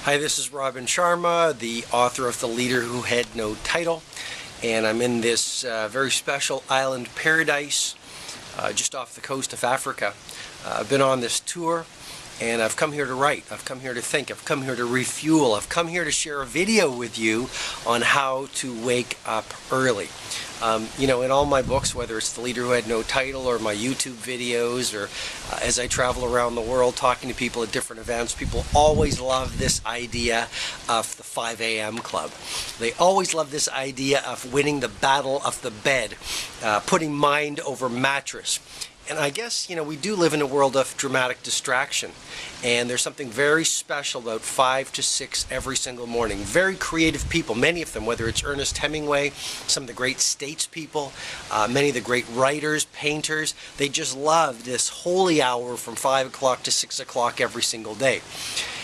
Hi, this is Robin Sharma, the author of The Leader Who Had No Title, and I'm in this very special island paradise just off the coast of Africa. I've been on this tour and I've come here to write, I've come here to think, I've come here to refuel, I've come here to share a video with you on how to wake up early. In all my books, whether it's The Leader Who Had No Title or my YouTube videos or as I travel around the world talking to people at different events, people always love this idea of the 5 a.m. club. They always love this idea of winning the battle of the bed, putting mind over mattress. And I guess, we do live in a world of dramatic distraction. And there's something very special about 5 to 6 every single morning. Very creative people, many of them, whether it's Ernest Hemingway, some of the great statespeople, many of the great writers, painters, they just love this holy hour from 5 o'clock to 6 o'clock every single day.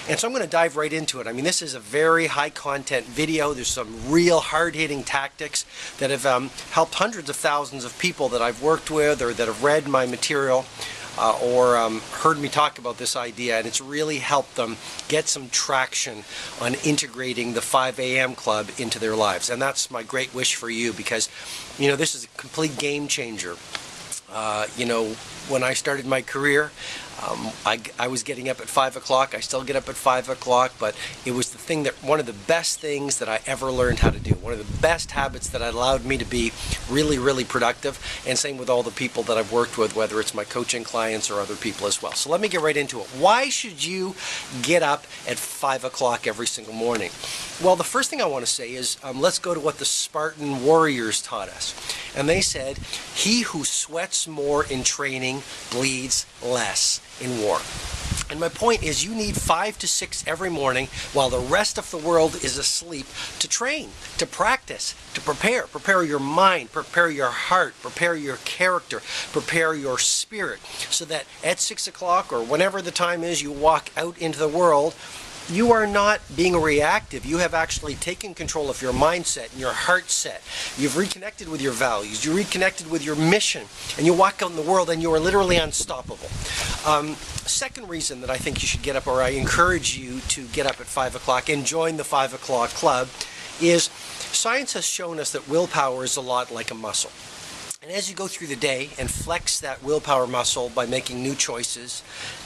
And so I'm going to dive right into it. I mean, this is a very high content video. There's some real hard-hitting tactics that have helped hundreds of thousands of people that I've worked with or that have read my material or heard me talk about this idea, and it's really helped them get some traction on integrating the 5 a.m. club into their lives. And that's my great wish for you because, this is a complete game changer. When I started my career, I was getting up at 5 o'clock. I still get up at 5 o'clock, but it was one of the best things that I ever learned how to do. One of the best habits that allowed me to be really, really productive. And same with all the people that I've worked with, whether it's my coaching clients or other people as well. So let me get right into it. Why should you get up at 5 o'clock every single morning? Well, the first thing I want to say is let's go to what the Spartan warriors taught us. And they said, "He who sweats more in training bleeds less in war." And my point is you need 5 to 6 every morning while the rest of the world is asleep to train, to practice, to prepare. Prepare your mind, prepare your heart, prepare your character, prepare your spirit so that at 6 o'clock or whenever the time is you walk out into the world, you are not being reactive. You have actually taken control of your mindset and your heart set. You've reconnected with your values. You reconnected with your mission. And you walk out in the world and you are literally unstoppable. Second reason that I think you should get up, or I encourage you to get up at 5 o'clock and join the 5 o'clock club, is science has shown us that willpower is a lot like a muscle. And as you go through the day and flex that willpower muscle by making new choices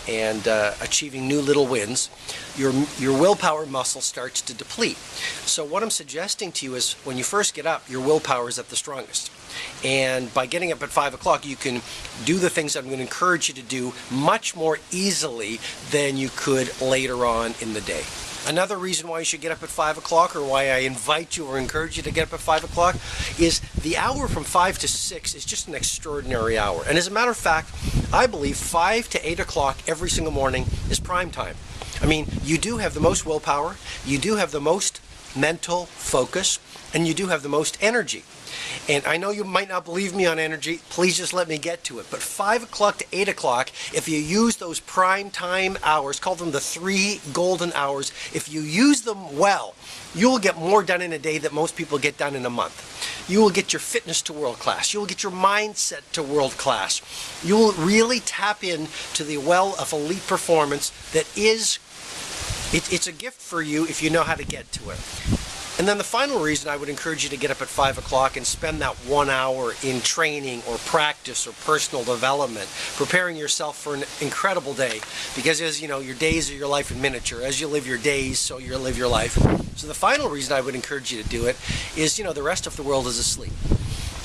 and achieving new little wins, your willpower muscle starts to deplete. So what I'm suggesting to you is when you first get up, your willpower is at the strongest. And by getting up at 5 o'clock, you can do the things I'm going to encourage you to do much more easily than you could later on in the day. Another reason why you should get up at 5 o'clock, or why I invite you or encourage you to get up at 5 o'clock, is the hour from 5 to 6 is just an extraordinary hour. And as a matter of fact, I believe 5 to 8 o'clock every single morning is prime time. I mean, you do have the most willpower, you do have the most mental focus, and you do have the most energy. And I know you might not believe me on energy, please just let me get to it. But 5 o'clock to 8 o'clock, if you use those prime time hours, call them the 3 golden hours, if you use them well, you will get more done in a day than most people get done in a month. You will get your fitness to world class. You will get your mindset to world class. You will really tap into the well of elite performance that is, it's a gift for you if you know how to get to it. And then the final reason I would encourage you to get up at 5 o'clock and spend that 1 hour in training or practice or personal development, preparing yourself for an incredible day. Because as you know, your days are your life in miniature. As you live your days, so you live your life. So the final reason I would encourage you to do it is, the rest of the world is asleep.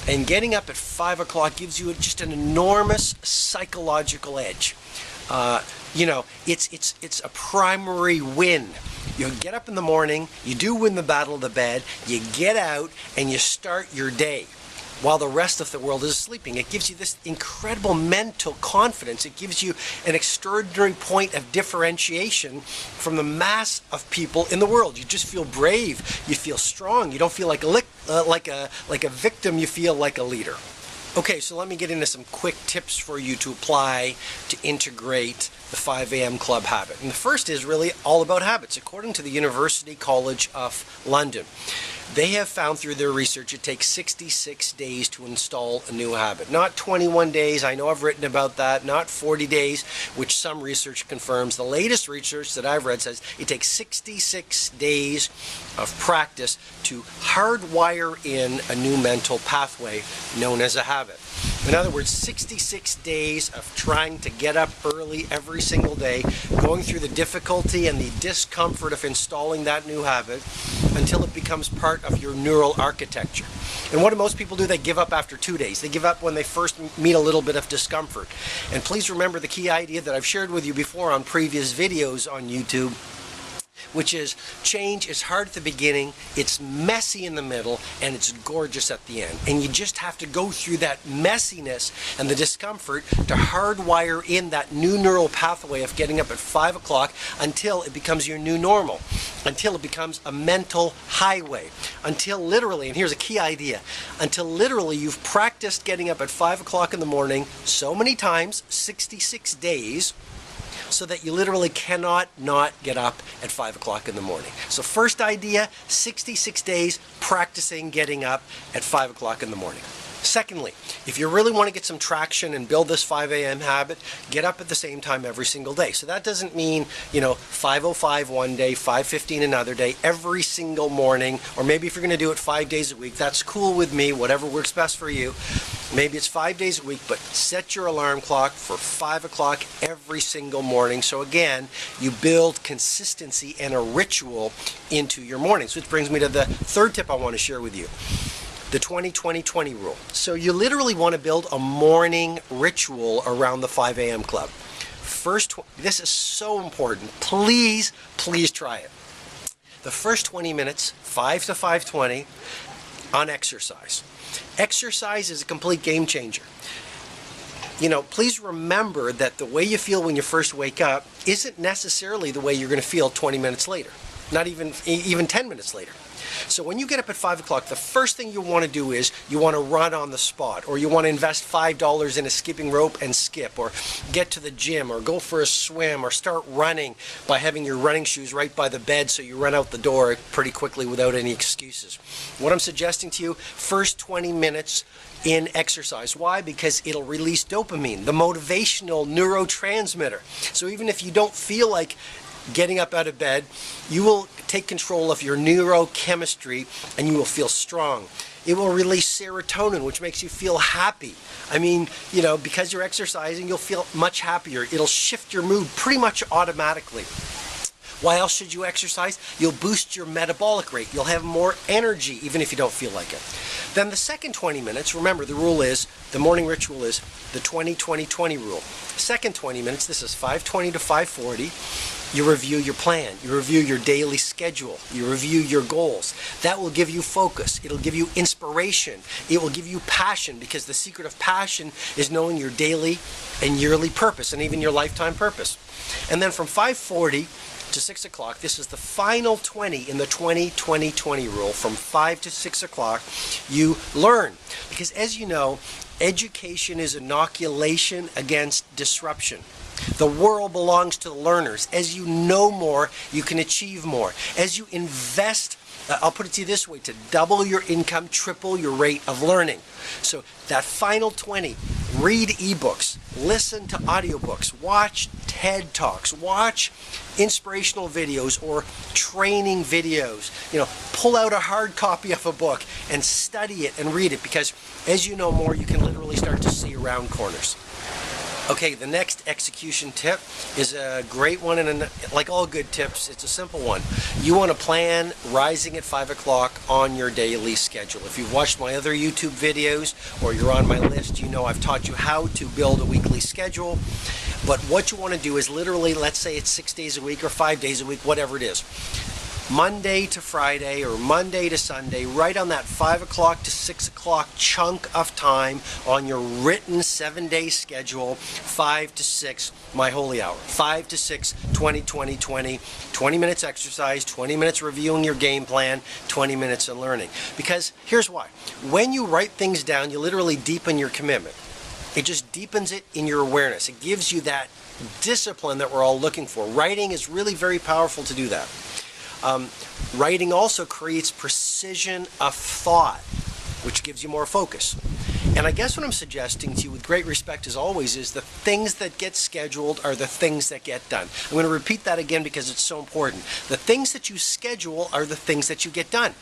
And getting up at 5 o'clock gives you just an enormous psychological edge. It's a primary win. You get up in the morning, you do win the battle of the bed, you get out and you start your day while the rest of the world is sleeping. It gives you this incredible mental confidence. It gives you an extraordinary point of differentiation from the mass of people in the world. You just feel brave, you feel strong, you don't feel like a victim, you feel like a leader. Okay, so let me get into some quick tips for you to apply to integrate the 5 a.m. club habit. And the first is really all about habits. According to the University College of London, they have found through their research it takes 66 days to install a new habit. Not 21 days, I know I've written about that, not 40 days, which some research confirms. The latest research that I've read says it takes 66 days of practice to hardwire in a new mental pathway known as a habit. In other words, 66 days of trying to get up early every single day, going through the difficulty and the discomfort of installing that new habit until it becomes part of your neural architecture. And what do most people do? They give up after 2 days. They give up when they first meet a little bit of discomfort. And please remember the key idea that I've shared with you before on previous videos on YouTube, which is change is hard at the beginning, it's messy in the middle, and it's gorgeous at the end. And you just have to go through that messiness and the discomfort to hardwire in that new neural pathway of getting up at 5 o'clock until it becomes your new normal, until it becomes a mental highway, until literally, and here's a key idea, until literally you've practiced getting up at 5 o'clock in the morning so many times, 66 days, so that you literally cannot not get up at 5 o'clock in the morning. So first idea, 66 days practicing getting up at 5 o'clock in the morning. Secondly, if you really want to get some traction and build this 5 a.m. habit, get up at the same time every single day. So that doesn't mean, 5:05 one day, 5:15 another day, every single morning, or maybe if you're going to do it 5 days a week, that's cool with me, whatever works best for you. Maybe it's 5 days a week, but set your alarm clock for 5 o'clock every single morning. So again, you build consistency and a ritual into your mornings, which brings me to the third tip I want to share with you. The 20-20-20 rule. So you literally want to build a morning ritual around the 5 a.m. club. This is so important. Please try it. The first 20 minutes, 5 to 5:20, on exercise. Exercise is a complete game changer. Please remember that the way you feel when you first wake up isn't necessarily the way you're going to feel 20 minutes later, not even 10 minutes later. So when you get up at 5 o'clock, the first thing you want to do is you want to run on the spot, or you want to invest $5 in a skipping rope and skip, or get to the gym, or go for a swim, or start running by having your running shoes right by the bed so you run out the door pretty quickly without any excuses. What I'm suggesting to you, first 20 minutes in exercise. Why? Because it'll release dopamine, the motivational neurotransmitter. So even if you don't feel like getting up out of bed, you will take control of your neurochemistry and you will feel strong. It will release serotonin, which makes you feel happy. Because you're exercising, you'll feel much happier. It'll shift your mood pretty much automatically. Why else should you exercise? You'll boost your metabolic rate. You'll have more energy, even if you don't feel like it. Then the second 20 minutes, remember the morning ritual is the 20-20-20 rule. Second 20 minutes, this is 5:20 to 5:40. You review your plan, you review your daily schedule, you review your goals. That will give you focus, it'll give you inspiration, it will give you passion, because the secret of passion is knowing your daily and yearly purpose, and even your lifetime purpose. And then from 5:40 to 6 o'clock, this is the final 20 in the 20-20-20 rule. From 5 to 6 o'clock, you learn. Because as you know, education is inoculation against disruption. The world belongs to the learners. As you know more, you can achieve more. As you invest, I'll put it to you this way, to double your income, triple your rate of learning. So that final 20, read ebooks, listen to audiobooks, watch TED Talks, watch inspirational videos or training videos. Pull out a hard copy of a book and study it and read it, because as you know more, you can literally start to see around corners. Okay, the next execution tip is a great one, and like all good tips, it's a simple one. You want to plan rising at 5 o'clock on your daily schedule. If you've watched my other YouTube videos or you're on my list, you know I've taught you how to build a weekly schedule. But what you want to do is literally, let's say it's 6 days a week or 5 days a week, whatever it is. Monday to Friday or Monday to Sunday, right on that 5 o'clock to 6 o'clock chunk of time on your written 7-day schedule, 5 to 6, my holy hour, 5 to 6, 20, 20, 20, 20 minutes exercise, 20 minutes reviewing your game plan, 20 minutes in learning. Because here's why. When you write things down, you literally deepen your commitment. It just deepens it in your awareness. It gives you that discipline that we're all looking for. Writing is really very powerful to do that. Writing also creates precision of thought, which gives you more focus. And I guess what I'm suggesting to you with great respect as always is the things that get scheduled are the things that get done. I'm going to repeat that again because it's so important. The things that you schedule are the things that you get done.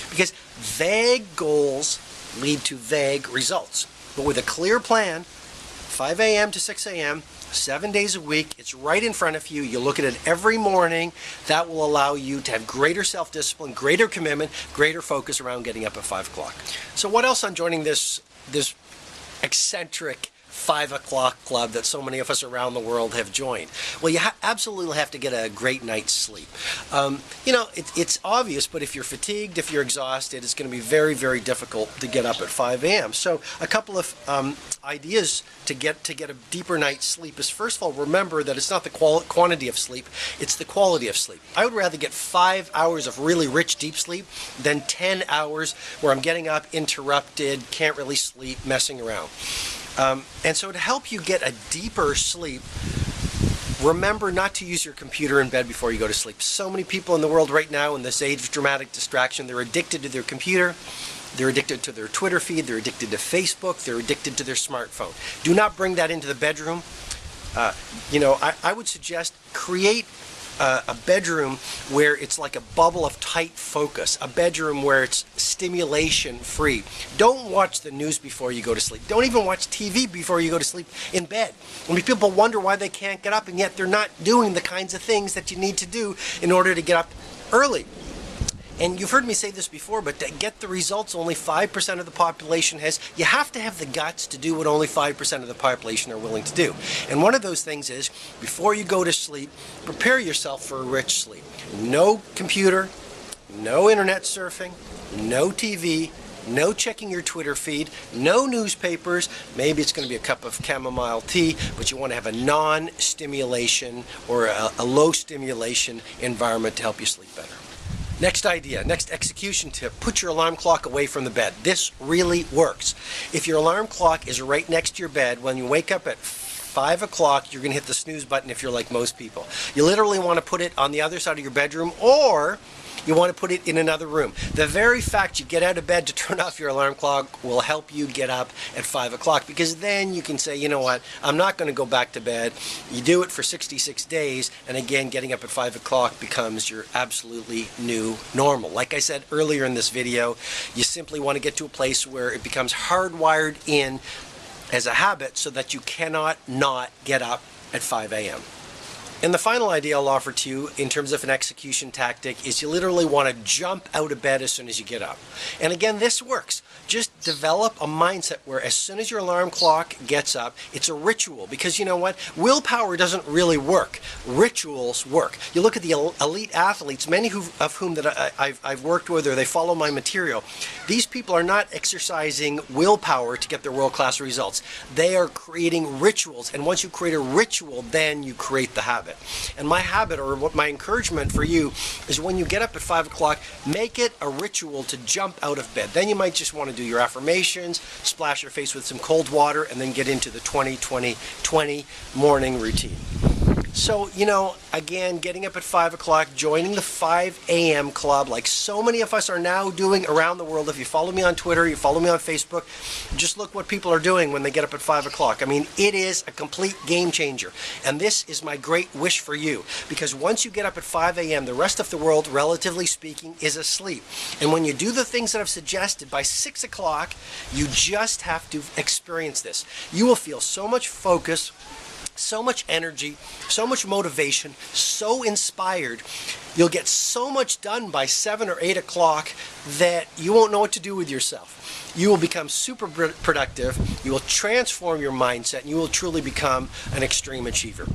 Because vague goals lead to vague results. But with a clear plan, 5 a.m. to 6 a.m., 7 days a week, it's right in front of you. You look at it every morning. That will allow you to have greater self-discipline, greater commitment, greater focus around getting up at 5 o'clock. So what else on joining this eccentric 5 o'clock club that so many of us around the world have joined? Well, you absolutely have to get a great night's sleep. It's obvious, but if you're fatigued, if you're exhausted, it's going to be very, very difficult to get up at 5 a.m. So a couple of ideas to get a deeper night's sleep is, first of all, remember that it's not the quantity of sleep, it's the quality of sleep. I would rather get 5 hours of really rich, deep sleep than 10 hours where I'm getting up, interrupted, can't really sleep, messing around. And so to help you get a deeper sleep, remember not to use your computer in bed before you go to sleep. So many people in the world right now in this age of dramatic distraction, they're addicted to their computer, they're addicted to their Twitter feed, they're addicted to Facebook, they're addicted to their smartphone. Do not bring that into the bedroom. I would suggest create a bedroom where it's like a bubble of tight focus, a bedroom where it's stimulation free. Don't watch the news before you go to sleep. Don't even watch TV before you go to sleep in bed. I mean, people wonder why they can't get up, and yet they're not doing the kinds of things that you need to do in order to get up early. And you've heard me say this before, but to get the results only 5% of the population has, you have to have the guts to do what only 5% of the population are willing to do. And one of those things is, before you go to sleep, prepare yourself for a rich sleep. No computer, no internet surfing, no TV, no checking your Twitter feed, no newspapers. Maybe it's going to be a cup of chamomile tea, but you want to have a non-stimulation or a low-stimulation environment to help you sleep better. Next idea, next execution tip, put your alarm clock away from the bed. This really works. If your alarm clock is right next to your bed, when you wake up at 5 o'clock, you're going to hit the snooze button if you're like most people. You literally want to put it on the other side of your bedroom, or you want to put it in another room. The very fact you get out of bed to turn off your alarm clock will help you get up at 5 o'clock, because then you can say, you know what, I'm not going to go back to bed. You do it for 66 days, and again, getting up at 5 o'clock becomes your absolutely new normal. Like I said earlier in this video, you simply want to get to a place where it becomes hardwired in as a habit so that you cannot not get up at 5 a.m. And the final idea I'll offer to you in terms of an execution tactic is you literally want to jump out of bed as soon as you get up. And again, this works. Just develop a mindset where as soon as your alarm clock gets up, it's a ritual. Because you know what? Willpower doesn't really work. Rituals work. You look at the elite athletes, many of whom that I've worked with, or they follow my material. These people are not exercising willpower to get their world-class results. They are creating rituals. And once you create a ritual, then you create the habit. And my habit, or what my encouragement for you, is when you get up at 5 o'clock, make it a ritual to jump out of bed. Then you might just want to do your affirmations, splash your face with some cold water, and then get into the 20-20-20 morning routine. So, again, getting up at 5 o'clock, joining the 5 a.m. club like so many of us are now doing around the world. If you follow me on Twitter, you follow me on Facebook, just look what people are doing when they get up at 5 o'clock. I mean, it is a complete game changer. And this is my great wish for you. Because once you get up at 5 a.m., the rest of the world, relatively speaking, is asleep. And when you do the things that I've suggested, by 6 o'clock, you just have to experience this. You will feel so much focus, so much energy, so much motivation, so inspired. You'll get so much done by 7 or 8 o'clock that you won't know what to do with yourself. You will become super productive, you will transform your mindset, and you will truly become an extreme achiever.